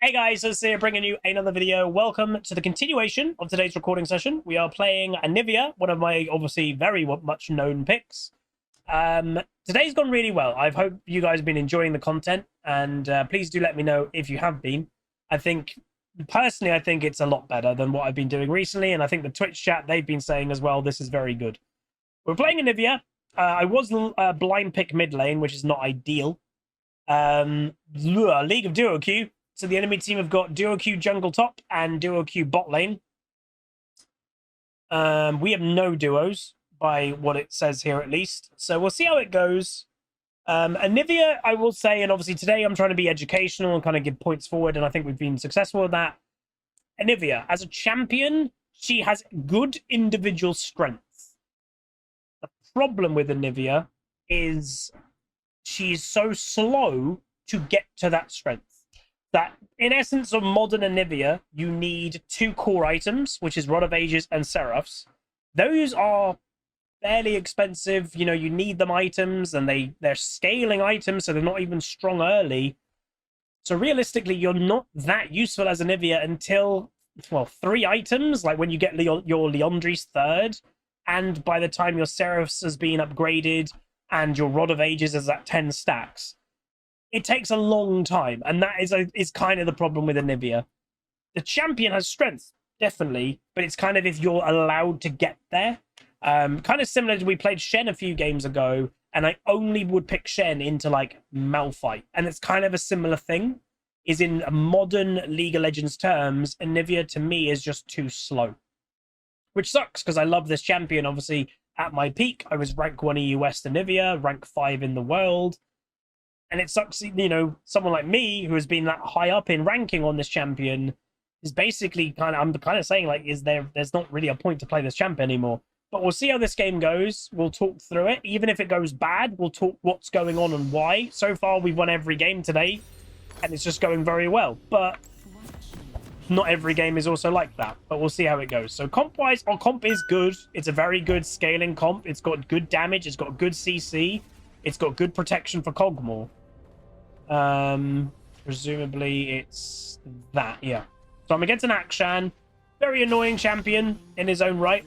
Hey guys, it's here bringing you another video. Welcome to the continuation of today's recording session. We are playing Anivia, one of my obviously very much known picks. Today's gone really well. I hope you guys have been enjoying the content, and please do let me know if you have been. Personally, I think it's a lot better than what I've been doing recently, and I think the Twitch chat, they've been saying as well, this is very good. We're playing Anivia. I was blind pick mid lane, which is not ideal. League of Duo Q. So the enemy team have got Duo Q jungle top and Duo Q bot lane. We have no duos by what it says here at least. So we'll see how it goes. Anivia, I will say, and obviously today I'm trying to be educational and kind of give points forward, and I think we've been successful with that. Anivia, as a champion, she has good individual strength. The problem with Anivia is she's so slow to get to that strength. That, in essence of modern Anivia, you need two core items, which is Rod of Ages and Seraphs. Those are fairly expensive. You know, you need them items, and they're scaling items, so they're not even strong early. So realistically, you're not that useful as Anivia until, well, 3 items, like when you get your Liandry's third, and by the time your Seraphs has been upgraded, and your Rod of Ages is at 10 stacks. It takes a long time, and that is kind of the problem with Anivia. The champion has strength, definitely, but it's kind of if you're allowed to get there. Kind of similar to we played Shen a few games ago, and I only would pick Shen into, like, Malphite. And it's kind of a similar thing, is in modern League of Legends terms, Anivia, to me, is just too slow. Which sucks, because I love this champion. Obviously, at my peak, I was rank 1 EU West Anivia, rank 5 in the world. And it sucks, you know, someone like me who has been that high up in ranking on this champion is basically I'm kind of saying, like, there's not really a point to play this champion anymore. But we'll see how this game goes. We'll talk through it. Even if it goes bad, we'll talk what's going on and why. So far, we've won every game today, and it's just going very well. But not every game is also like that. But we'll see how it goes. So comp-wise, our comp is good. It's a very good scaling comp. It's got good damage. It's got good CC. It's got good protection for Kog'Maw. Presumably it's that, yeah. So I'm against an Akshan, very annoying champion in his own right.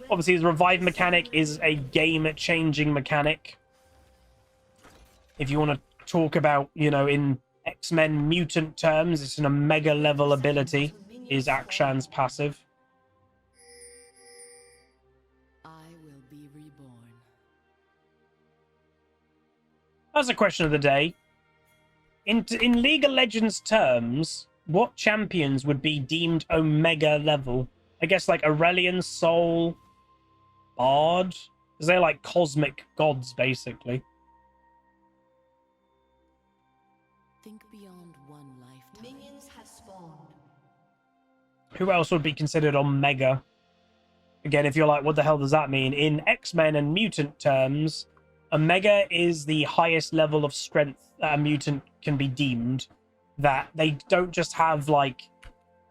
Obviously his revive mechanic is a game-changing mechanic. If you want to talk about, you know, in X-Men mutant terms, it's an omega level ability, is Akshan's passive. That's a question of the day. In League of Legends terms, what champions would be deemed Omega level? I guess like Aurelion, Soul, Bard? Because they're like cosmic gods, basically. Think beyond one lifetime. Minions have spawned. Who else would be considered Omega? Again, if you're like, what the hell does that mean? In X-Men and mutant terms, Omega is the highest level of strength that a mutant can be deemed. That they don't just have, like,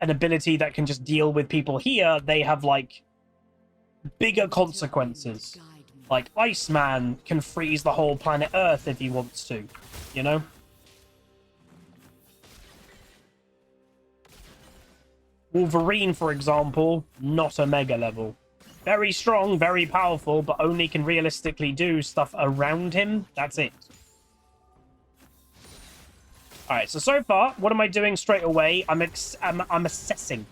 an ability that can just deal with people here. They have, like, bigger consequences. Like, Iceman can freeze the whole planet Earth if he wants to, you know? Wolverine, for example, not Omega level. Very strong, very powerful, but only can realistically do stuff around him. That's it. Alright, so far, what am I doing straight away? I'm assessing.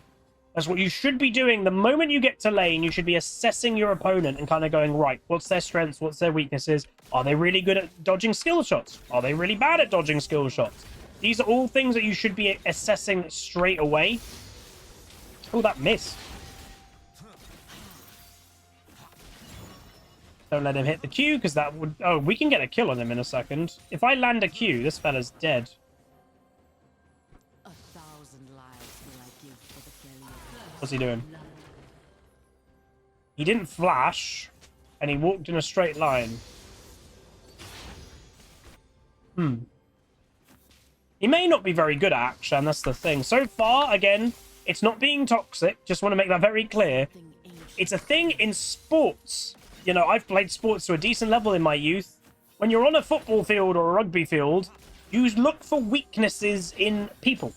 That's what you should be doing. The moment you get to lane, you should be assessing your opponent and kind of going, right, what's their strengths? What's their weaknesses? Are they really good at dodging skill shots? Are they really bad at dodging skill shots? These are all things that you should be assessing straight away. Oh, that missed. Don't let him hit the Q, because that would... Oh, we can get a kill on him in a second. If I land a Q, this fella's dead. 1,000 lives will I give for the failure. What's he doing? He didn't flash, and he walked in a straight line. He may not be very good at action, that's the thing. So far, again, it's not being toxic. Just want to make that very clear. It's a thing in sports. You know, I've played sports to a decent level in my youth. When you're on a football field or a rugby field, You look for weaknesses in people.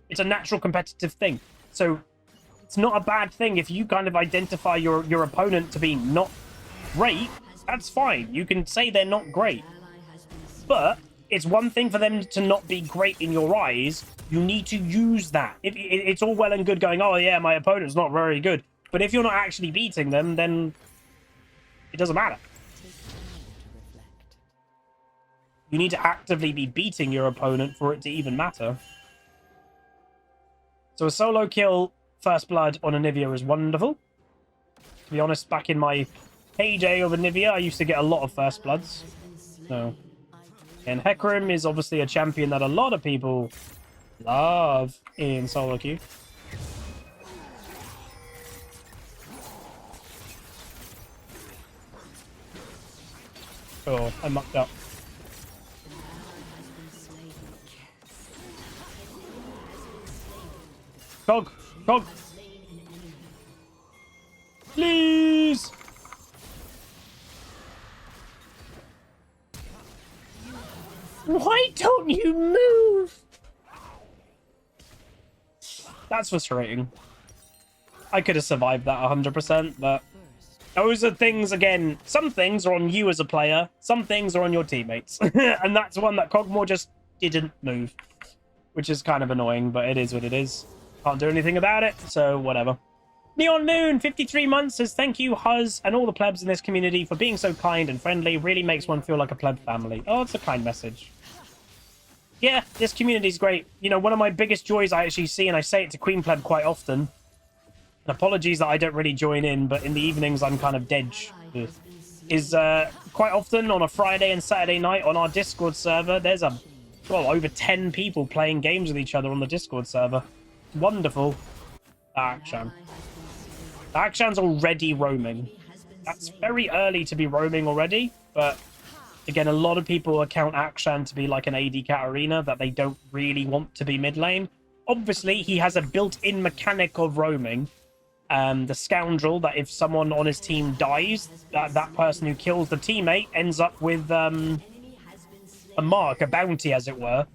It's a natural competitive thing. So it's not a bad thing if you kind of identify your opponent to be not great. That's fine. You can say they're not great. But it's one thing for them to not be great in your eyes. You need to use that. It's all well and good going, oh yeah, my opponent's not very good. But if you're not actually beating them, then it doesn't matter. You need to actively be beating your opponent for it to even matter. So a solo kill, first blood on Anivia is wonderful. To be honest, back in my heyday of Anivia, I used to get a lot of first bloods. So, and Hecarim is obviously a champion that a lot of people love in solo queue. Oh, I mucked up. Cog! Cog! Please! Why don't you move? That's frustrating. I could have survived that 100%, but those are things, again, some things are on you as a player, some things are on your teammates. And that's one that Cogmore just didn't move, which is kind of annoying, but it is what it is. Can't do anything about it, so whatever. Neon Moon, 53 months, says, thank you, Huzz, and all the plebs in this community for being so kind and friendly. Really makes one feel like a pleb family. Oh, it's a kind message. Yeah, this community's great. You know, one of my biggest joys I actually see, and I say it to Queen Pleb quite often, and apologies that I don't really join in, but in the evenings I'm kind of dead, is quite often on a Friday and Saturday night on our Discord server, there's over 10 people playing games with each other on the Discord server. Wonderful. Akshan. Akshan's already roaming. That's very early to be roaming already, but again, a lot of people account Akshan to be like an AD Katarina, that they don't really want to be mid lane. Obviously, he has a built-in mechanic of roaming. The scoundrel, that if someone on his team dies, that person who kills the teammate ends up with a mark, a bounty, as it were.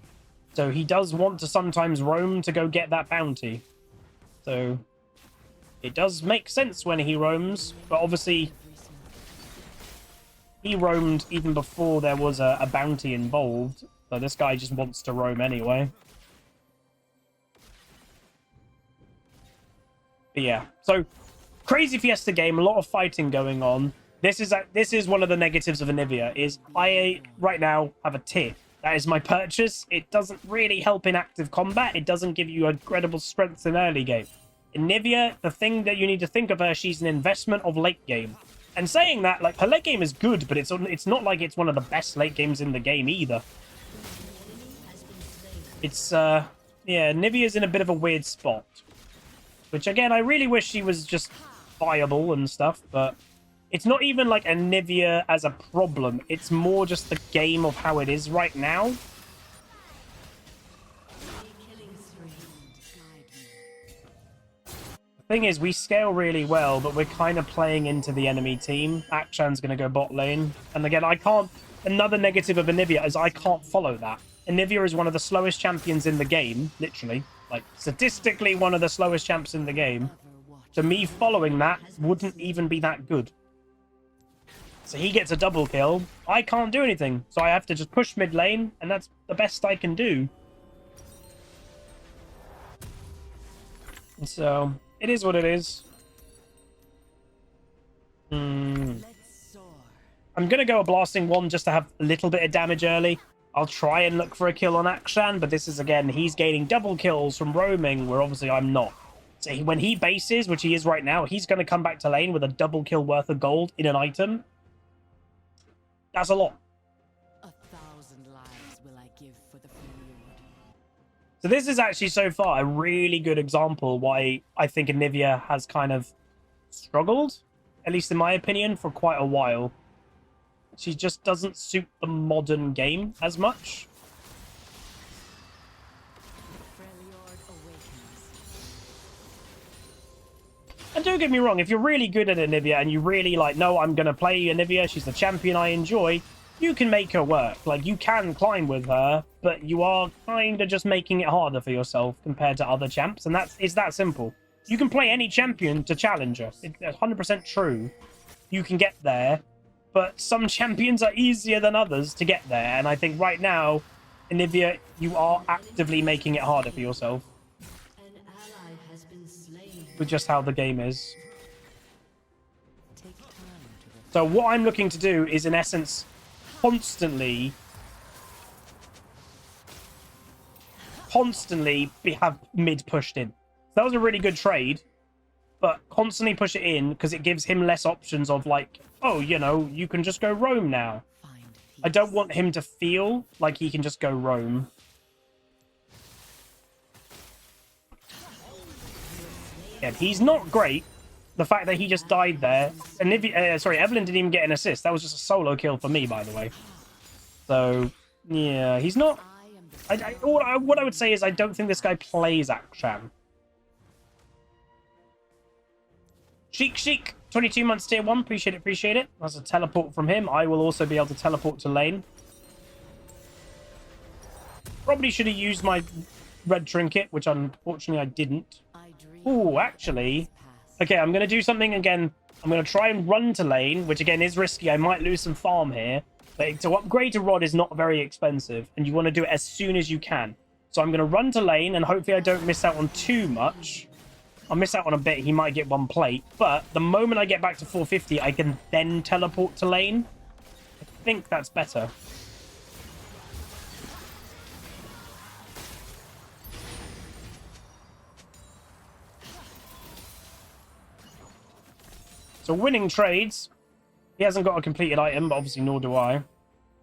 So he does want to sometimes roam to go get that bounty. So it does make sense when he roams, but obviously he roamed even before there was a bounty involved. So this guy just wants to roam anyway. But yeah, so crazy Fiesta game, a lot of fighting going on. This is one of the negatives of Anivia, is I right now have a tier. That is my purchase. It doesn't really help in active combat. It doesn't give you incredible strength in early game. Anivia, the thing that you need to think of her, she's an investment of late game. And saying that, like, her late game is good, but it's not like it's one of the best late games in the game either. It's, yeah, Anivia's in a bit of a weird spot. Which, again, I really wish she was just viable and stuff, but it's not even like Anivia as a problem. It's more just the game of how it is right now. The thing is, we scale really well, but we're kind of playing into the enemy team. Akshan's going to go bot lane. And again, I can't... Another negative of Anivia is I can't follow that. Anivia is one of the slowest champions in the game, literally. Like, statistically, one of the slowest champs in the game. So me following that wouldn't even be that good. So he gets a double kill. I can't do anything. So I have to just push mid lane, and that's the best I can do. So it is what it is. I'm going to go a blasting one just to have a little bit of damage early. I'll try and look for a kill on Akshan, but this is, again, he's gaining double kills from roaming, where obviously I'm not. So when he bases, which he is right now, he's going to come back to lane with a double kill worth of gold in an item. That's a lot. 1,000 lives will I give for the field. So this is actually so far a really good example why I think Anivia has kind of struggled, at least in my opinion, for quite a while. She just doesn't suit the modern game as much. And don't get me wrong, if you're really good at Anivia and you really like, no, I'm going to play Anivia, she's the champion I enjoy, you can make her work. Like, you can climb with her, but you are kind of just making it harder for yourself compared to other champs, and it's that simple. You can play any champion to challenge her. It's 100% true. You can get there, but some champions are easier than others to get there, and I think right now, Anivia, you are actively making it harder for yourself. An ally has been slain. With just how the game is. Take time to So what I'm looking to do is, in essence, constantly have mid pushed in. That was a really good trade, but constantly push it in because it gives him less options of like, oh, you know, you can just go roam now. find I don't want him to feel like he can just go roam. Yeah, he's not great. The fact that he just died there. And Evelyn didn't even get an assist. That was just a solo kill for me, by the way. So, yeah, he's not... what I would say is I don't think this guy plays Akshan. Sheik, 22 months tier 1. Appreciate it. That's a teleport from him. I will also be able to teleport to lane. Probably should have used my red trinket, which unfortunately I didn't. Oh, actually... Okay, I'm going to do something again. I'm going to try and run to lane, which again is risky. I might lose some farm here. But to upgrade to Rod is not very expensive, and you want to do it as soon as you can. So I'm going to run to lane, and hopefully I don't miss out on too much. I'll miss out on a bit. He might get one plate. But the moment I get back to 450, I can then teleport to lane. I think that's better. So winning trades. He hasn't got a completed item, but obviously nor do I.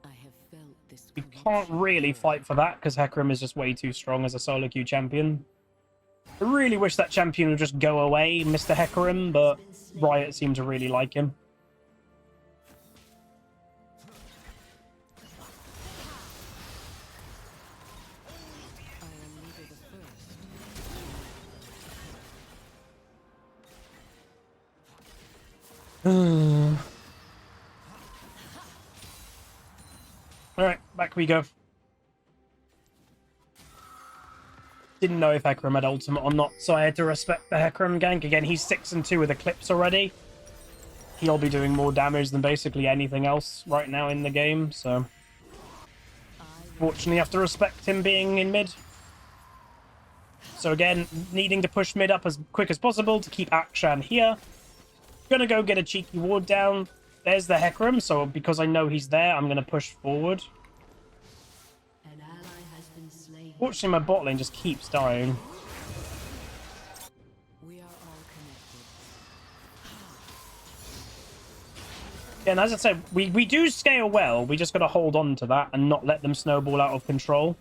I have felt this We can't really fight for that because Hecarim is just way too strong as a solo queue champion. I really wish that champion would just go away, Mr. Hecarim, but Riot seem to really like him. I am neither the first. Alright, back we go. Didn't know if Hecarim had ultimate or not, so I had to respect the Hecarim gank. Again, he's 6 and 2 with Eclipse already. He'll be doing more damage than basically anything else right now in the game, so... Fortunately, have to respect him being in mid. So again, needing to push mid up as quick as possible to keep Akshan here. Gonna go get a cheeky ward down. There's the Hecarim, so because I know he's there, I'm gonna push forward. An ally has been slain. Fortunately, my bot lane just keeps dying. We are all connected. And as I said, we do scale well. We just got to hold on to that and not let them snowball out of control.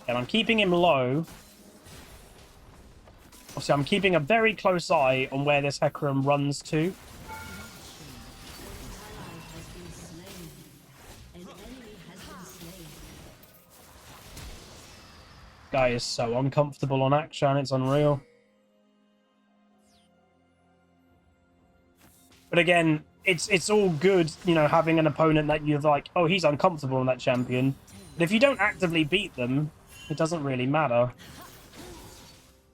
And I'm keeping him low. Obviously, I'm keeping a very close eye on where this Hecarim runs to. Guy is so uncomfortable on Akshan, it's unreal. But again, it's all good, you know, having an opponent that you're like, oh, he's uncomfortable on that champion. But if you don't actively beat them, it doesn't really matter.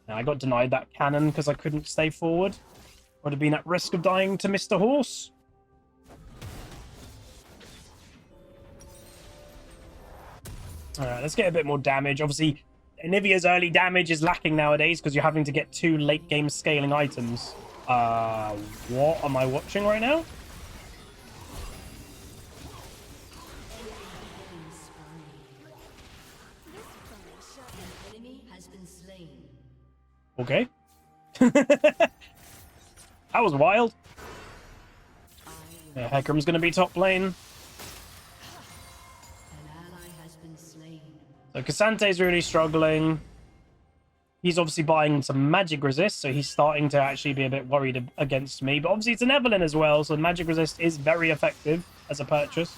Now, I got denied that cannon because I couldn't stay forward. Would have been at risk of dying to Mr. Horse. Alright, let's get a bit more damage. Obviously, Anivia's early damage is lacking nowadays because you're having to get 2 late game scaling items. What am I watching right now? Okay. That was wild. Yeah, Hecarim's going to be top lane. So Cassante's really struggling. He's obviously buying some magic resist, so he's starting to actually be a bit worried against me. But obviously it's an Evelyn as well, so magic resist is very effective as a purchase.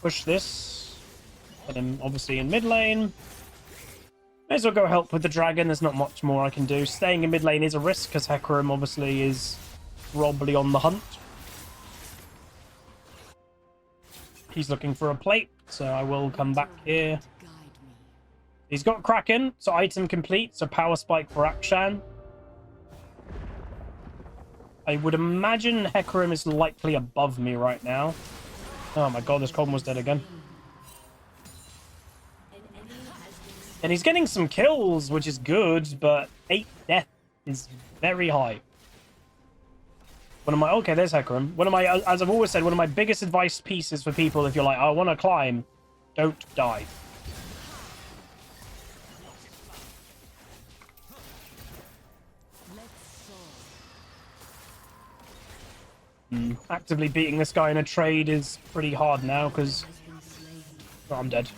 Push this. Put him obviously in mid lane. May as well go help with the dragon. There's not much more I can do. Staying in mid lane is a risk because Hecarim obviously is probably on the hunt. He's looking for a plate, so I will come back here. Guide me. He's got Kraken, so item complete. So power spike for Akshan. I would imagine Hecarim is likely above me right now. Oh my god, this Cogmore's dead again. And he's getting some kills, which is good, but 8 death is very high. One of my... Okay, there's Hecarim. One of my... As I've always said, one of my biggest advice pieces for people, if you're like, I want to climb, don't die. Actively beating this guy in a trade is pretty hard now, because... Oh, I'm dead.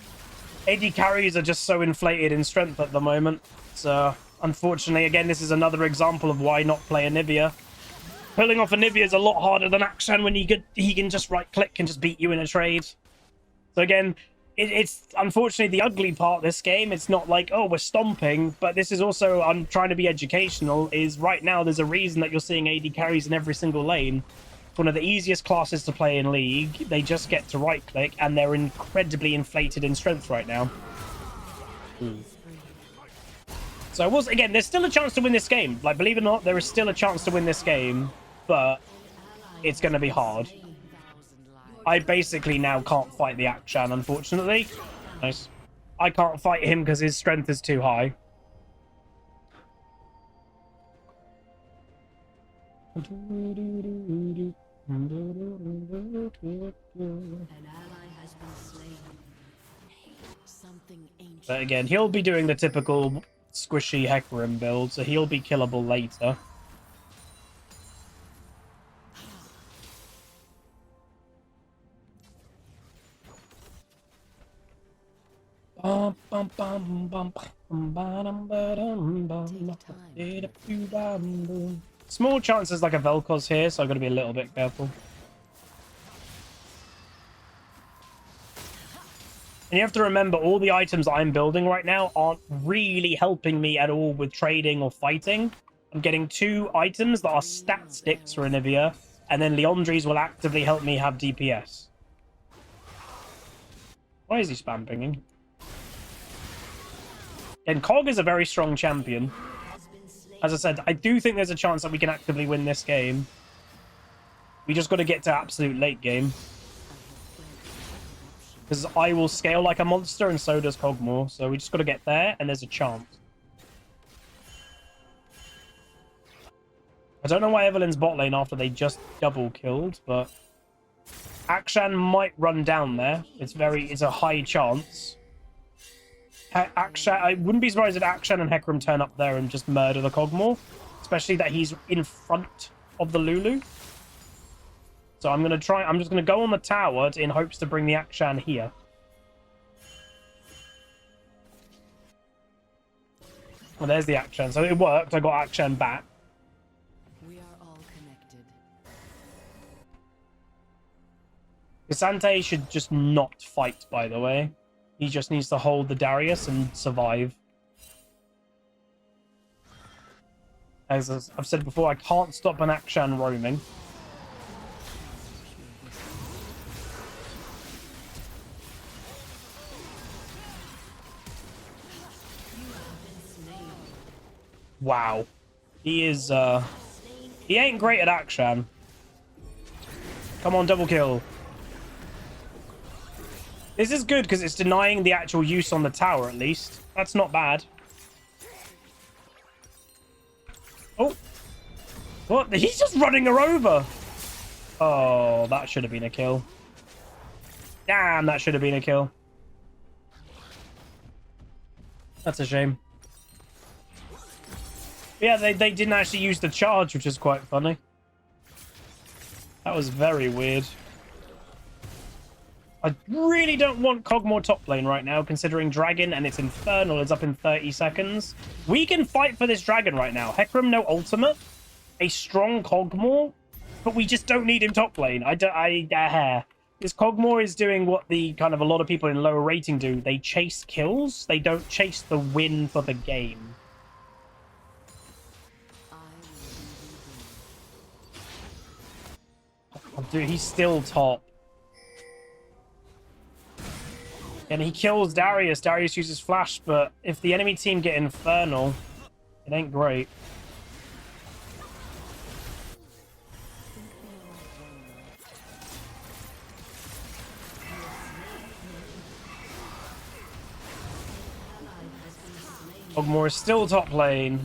AD carries are just so inflated in strength at the moment. So, unfortunately, again, this is another example of why not play Anivia. Pulling off Anivia is a lot harder than Akshan when he can just right-click and just beat you in a trade. So again, it's unfortunately the ugly part of this game. It's not like, oh, we're stomping, but this is also, I'm trying to be educational, is right now there's a reason that you're seeing AD carries in every single lane. It's one of the easiest classes to play in League. They just get to right-click, and they're incredibly inflated in strength right now. So, again, there's still a chance to win this game. Like, believe it or not, there is still a chance to win this game, but it's going to be hard. I basically now can't fight the Akshan, unfortunately. Nice. I can't fight him because his strength is too high. An ally has been slain. Something ancient. But again, he'll be doing the typical squishy Hecarim build, so he'll be killable later. Small chances like a Vel'Koz here, so I've got to be a little bit careful. And you have to remember, all the items I'm building right now aren't really helping me at all with trading or fighting. I'm getting 2 items that are stat sticks for Anivia, and then Liandry's will actively help me have DPS. Why is he spam pinging? And Cog is a very strong champion. As I said, I do think there's a chance that we can actively win this game. We just got to get to absolute late game. Because I will scale like a monster, and so does Cogmore. So we just got to get there, and there's a chance. I don't know why Evelyn's bot lane after they just double killed, but Akshan might run down there. It's a high chance. I wouldn't be surprised if Akshan and Hecarim turn up there and just murder the Cogmore, especially that he's in front of the Lulu. So I'm just gonna go on the tower in hopes to bring the Akshan here. Well, there's the Akshan. So it worked. I got Akshan back. We are all connected. Visante should just not fight, by the way. He just needs to hold the Darius and survive. As I've said before, I can't stop an Akshan roaming. Wow. He is, he ain't great at Akshan. Come on, double kill. This is good because it's denying the actual use on the tower, at least. That's not bad. Oh. What? He's just running her over. Oh, that should have been a kill. Damn, that should have been a kill. That's a shame. Yeah, they didn't actually use the charge, which is quite funny. That was very weird. I really don't want Cogmore top lane right now, considering Dragon and its Infernal is up in 30 seconds. We can fight for this Dragon right now. Hecarim, no ultimate. A strong Cogmore. But we just don't need him top lane. This Cogmore is doing what the kind of a lot of people in lower rating do. They chase kills. They don't chase the win for the game. Oh, dude, he's still top. And he kills Darius. Darius uses flash, but if the enemy team get Infernal, it ain't great. Ogmore is still top lane.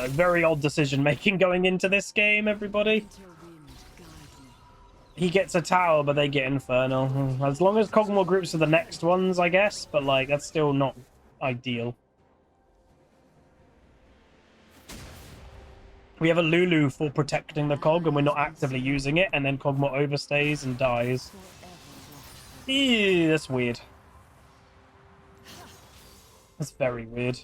Very odd decision making going into this game, everybody. He gets a tower, but they get Infernal. As long as Cogmore groups to the next ones, I guess, but like that's still not ideal. We have a Lulu for protecting the Cog, and we're not actively using it, and then Cogmore overstays and dies. Ew, that's weird. That's very weird.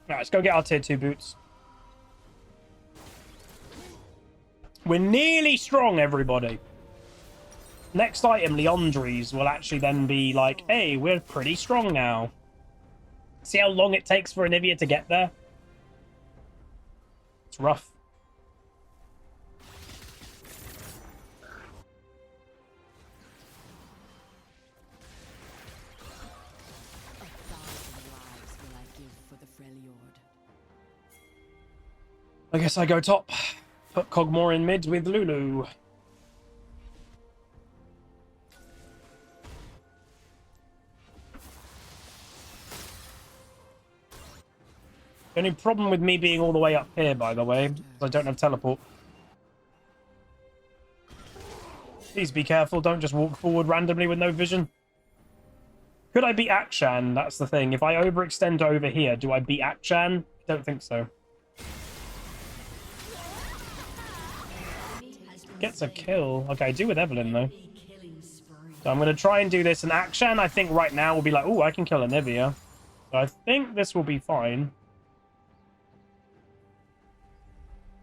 Alright, let's go get our tier 2 boots. We're nearly strong, everybody. Next item, Leandries, will actually then be like, hey, we're pretty strong now. See how long it takes for Anivia to get there? It's rough. I guess I go top. Put Cogmore in mid with Lulu. The only problem with me being all the way up here, by the way, is I don't have teleport. Please be careful. Don't just walk forward randomly with no vision. Could I beat Akshan? That's the thing. If I overextend over here, do I beat Akshan? Don't think so. Gets a kill. Okay, I do with Evelyn, though. So I'm going to try and do this. And Akshan, I think right now will be like, oh, I can kill Anivia. So I think this will be fine.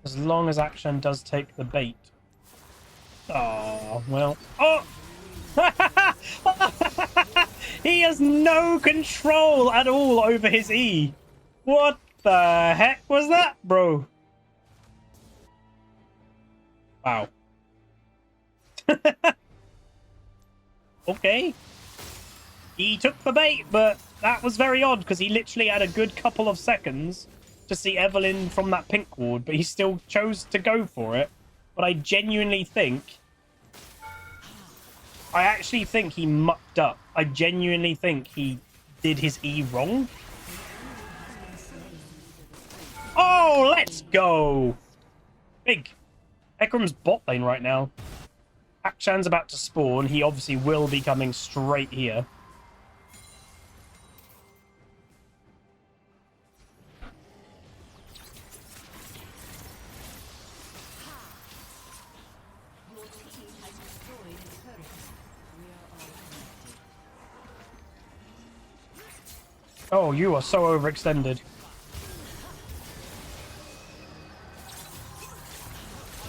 As long as Akshan does take the bait. Oh, well. Oh! He has no control at all over his E. What the heck was that, bro? Wow. Okay. He took the bait, but that was very odd because he literally had a good couple of seconds to see Evelyn from that pink ward, but he still chose to go for it. But I genuinely think... I actually think he mucked up. I genuinely think he did his E wrong. Oh, let's go! Big. Ekram's bot lane right now. Akshan's about to spawn. He obviously will be coming straight here. Oh, you are so overextended.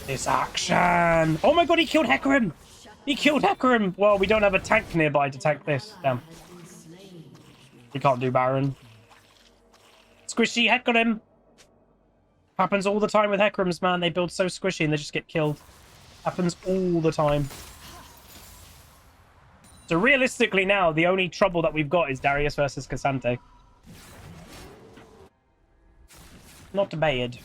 This action. Oh my god, he killed Hecarim. He killed Hecarim. Well, we don't have a tank nearby to tank this. Damn. We can't do Baron. Squishy Hecarim. Happens all the time with Hecarims, man. They build so squishy and they just get killed. Happens all the time. So realistically now, the only trouble that we've got is Darius versus Cassante. Not bad.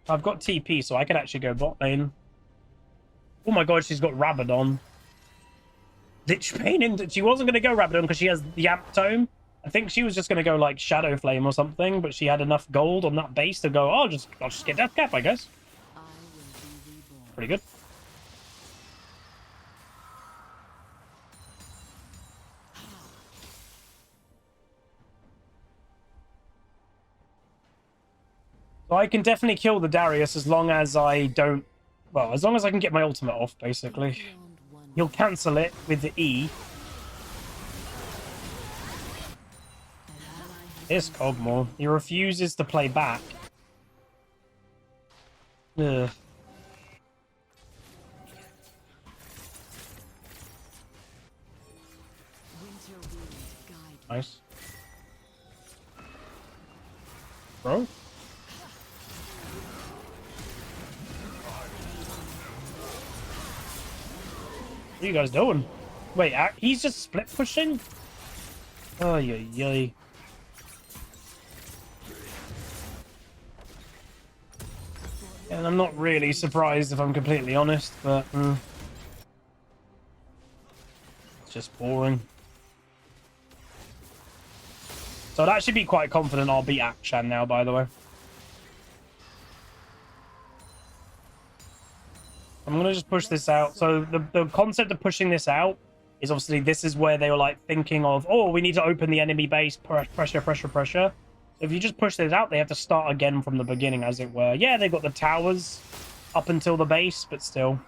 I've got TP, so I can actually go bot lane. Oh my god, she's got Rabadon. Lich Bane, and she wasn't going to go Rabadon because she has the Amp Tome. I think she was just going to go like Shadow Flame or something, but she had enough gold on that base to go, oh, I'll just get Death Cap, I guess. Pretty good. So I can definitely kill the Darius as long as I don't... Well, as long as I can get my ultimate off, basically. He'll cancel it with the E. Here's Cogmore. He refuses to play back. Ugh. Nice. bro. What are you guys doing? Wait, he's just split pushing? Oh, yay. And I'm not really surprised if I'm completely honest, but it's just boring. So I'd actually be quite confident I'll beat Akshan now, by the way. I'm going to just push this out. So the concept of pushing this out is obviously this is where they were like thinking of, oh, we need to open the enemy base, pressure. If you just push this out, they have to start again from the beginning, as it were. Yeah, they've got the towers up until the base, but still,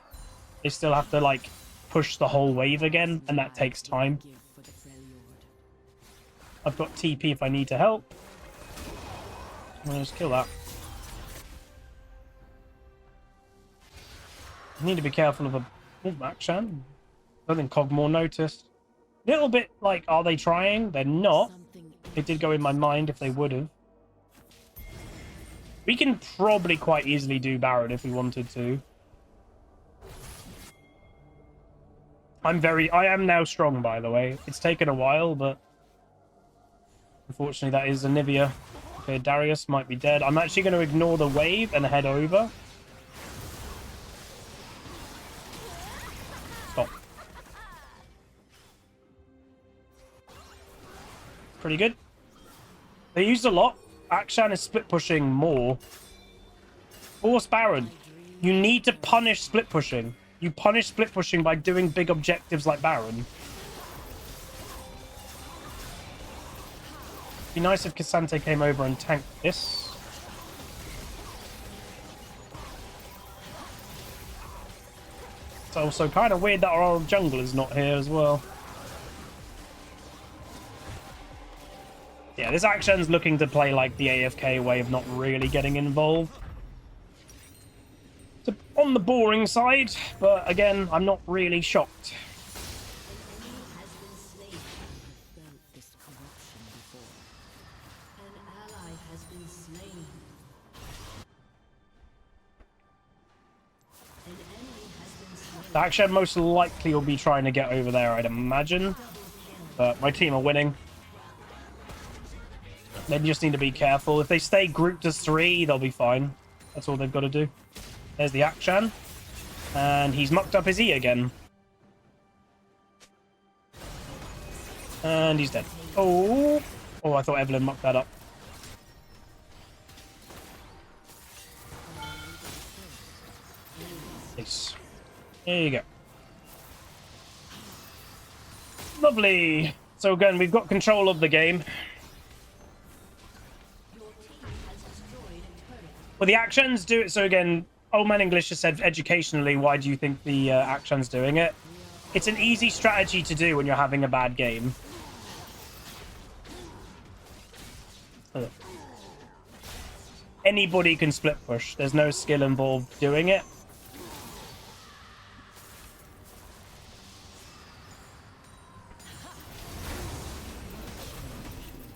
they still have to like push the whole wave again, and that takes time. I've got TP if I need to help. I'm going to just kill that. I need to be careful of a Akshan. I don't think Cogmore noticed. Little bit like, are they trying? They're not. It did go in my mind if they would have. We can probably quite easily do Baron if we wanted to. I am now strong, by the way. It's taken a while, but unfortunately that is Anivia. Okay, Darius might be dead. I'm actually going to ignore the wave and head over. Stop. Pretty good. They used a lot. Akshan is split pushing more. Force Baron. You need to punish split pushing. You punish split pushing by doing big objectives like Baron. Be nice if Cassante came over and tanked this. It's also kind of weird that our jungle is not here as well. Yeah, this Akshan's looking to play like the AFK way of not really getting involved. It's on the boring side, but again, I'm not really shocked. The Akshan most likely will be trying to get over there, I'd imagine. But my team are winning. They just need to be careful. If they stay grouped as 3, they'll be fine. That's all they've got to do. There's the Akshan. And he's mucked up his E again. And he's dead. Oh, I thought Evelyn mucked that up. Nice. There you go. Lovely. So again, we've got control of the game. Well, the Akshans do it. So again, Old Man English has said educationally, why do you think the Akshan's doing it? It's an easy strategy to do when you're having a bad game. Anybody can split push. There's no skill involved doing it.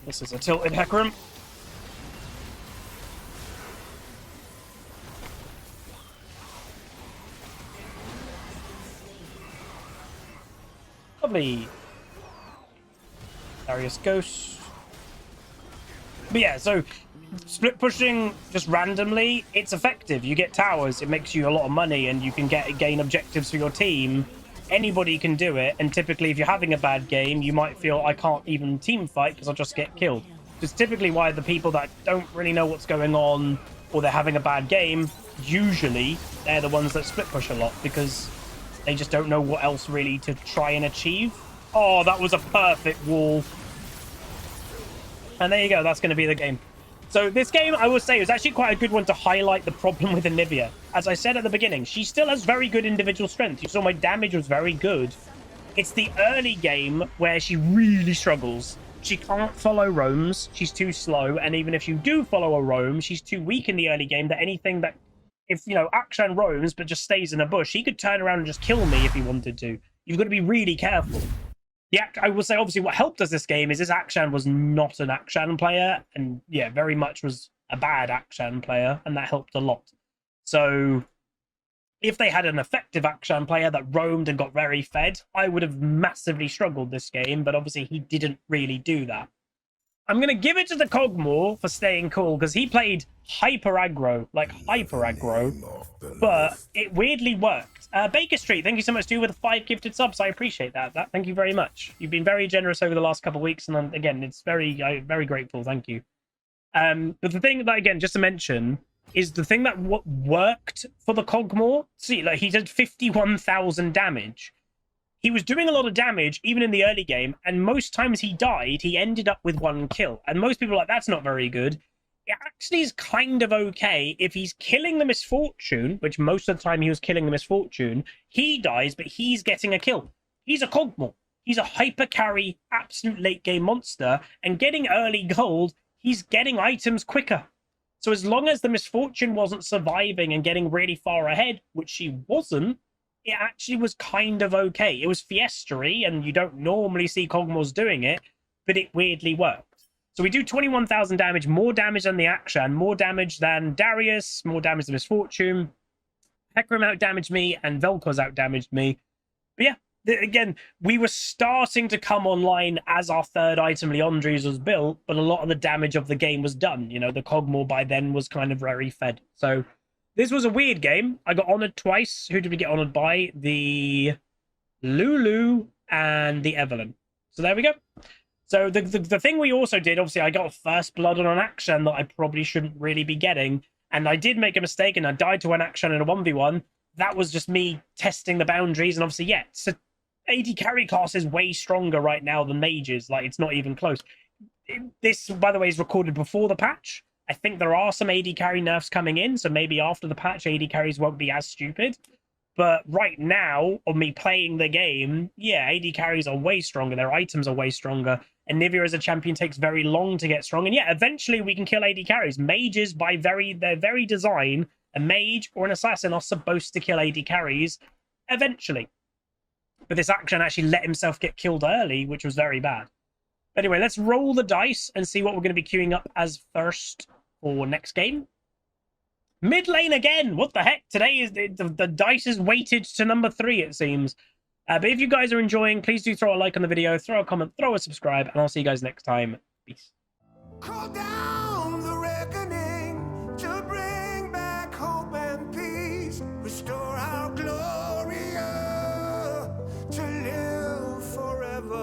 This is a tilted Hecarim. Lovely. Darius Ghost. But yeah, so split pushing just randomly, it's effective. You get towers, it makes you a lot of money, and you can gain objectives for your team. Anybody can do it, and typically if you're having a bad game, you might feel, I can't even team fight because I'll just get killed. It's typically why the people that don't really know what's going on, or they're having a bad game, usually they're the ones that split push a lot, because they just don't know what else really to try and achieve. Oh, that was a perfect wall. And there you go, that's going to be the game. So this game, I will say, was actually quite a good one to highlight the problem with Anivia. As I said at the beginning, she still has very good individual strength. You saw my damage was very good. It's the early game where she really struggles. She can't follow roams. She's too slow. And even if you do follow a roam, she's too weak in the early game that anything that... If, you know, Akshan roams but just stays in a bush, he could turn around and just kill me if he wanted to. You've got to be really careful. Yeah, I will say, obviously, what helped us this game is this Akshan was not an Akshan player, and yeah, very much was a bad Akshan player, and that helped a lot. So if they had an effective Akshan player that roamed and got very fed, I would have massively struggled this game, but obviously he didn't really do that. I'm going to give it to the Cogmore for staying cool, because he played hyper aggro, like hyper aggro, but it weirdly worked. Baker Street, thank you so much, dude, with 5 gifted subs. I appreciate that. Thank you very much. You've been very generous over the last couple of weeks, and again, it's very grateful. Thank you. But the thing that, again, just to mention, is the thing that worked for the Cogmore. See, like, he did 51,000 damage. He was doing a lot of damage even in the early game, and most times he died, he ended up with 1 kill. And most people are like, that's not very good. It actually is kind of okay if he's killing the Misfortune, which most of the time he was killing the Misfortune. He dies, but he's getting a kill. He's a Cogmore. He's a hyper carry, absolute late game monster, and getting early gold, he's getting items quicker. So as long as the Misfortune wasn't surviving and getting really far ahead, which she wasn't, it actually was kind of okay. It was fiestery, and you don't normally see Cogmores doing it, but it weirdly worked. So we do 21,000 damage, more damage than the Akshan, more damage than Darius, more damage than Misfortune. Hecarim out-damaged me, and Vel'Koz out-damaged me. But yeah, again, we were starting to come online as our third item, Leandri's, was built, but a lot of the damage of the game was done. You know, the Cogmore by then was kind of very fed. So this was a weird game. I got honored twice. Who did we get honored by? The Lulu and the Evelyn. So there we go. So the thing we also did, obviously, I got first blood on an Akshan that I probably shouldn't really be getting. And I did make a mistake, and I died to an Akshan in a 1v1. That was just me testing the boundaries. And obviously, yeah, so AD carry class is way stronger right now than mages. Like, it's not even close. This, by the way, is recorded before the patch. I think there are some AD carry nerfs coming in, so maybe after the patch, AD carries won't be as stupid. But right now, on me playing the game, yeah, AD carries are way stronger. Their items are way stronger. And Anivia as a champion takes very long to get strong. And yeah, eventually we can kill AD carries. Mages, by their very design, a mage or an assassin are supposed to kill AD carries eventually. But this Akshan actually let himself get killed early, which was very bad. Anyway, let's roll the dice and see what we're going to be queuing up as first for next game. Mid lane again. What the heck? Today is the dice is weighted to number 3, it seems. But if you guys are enjoying, please do throw a like on the video, throw a comment, throw a subscribe, and I'll see you guys next time. Peace. Call down the reckoning to bring back hope and peace. Restore our glory to live forever.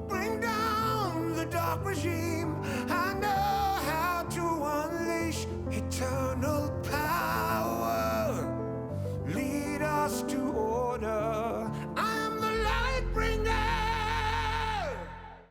Bring down the dark regime. I know how to unleash eternal power.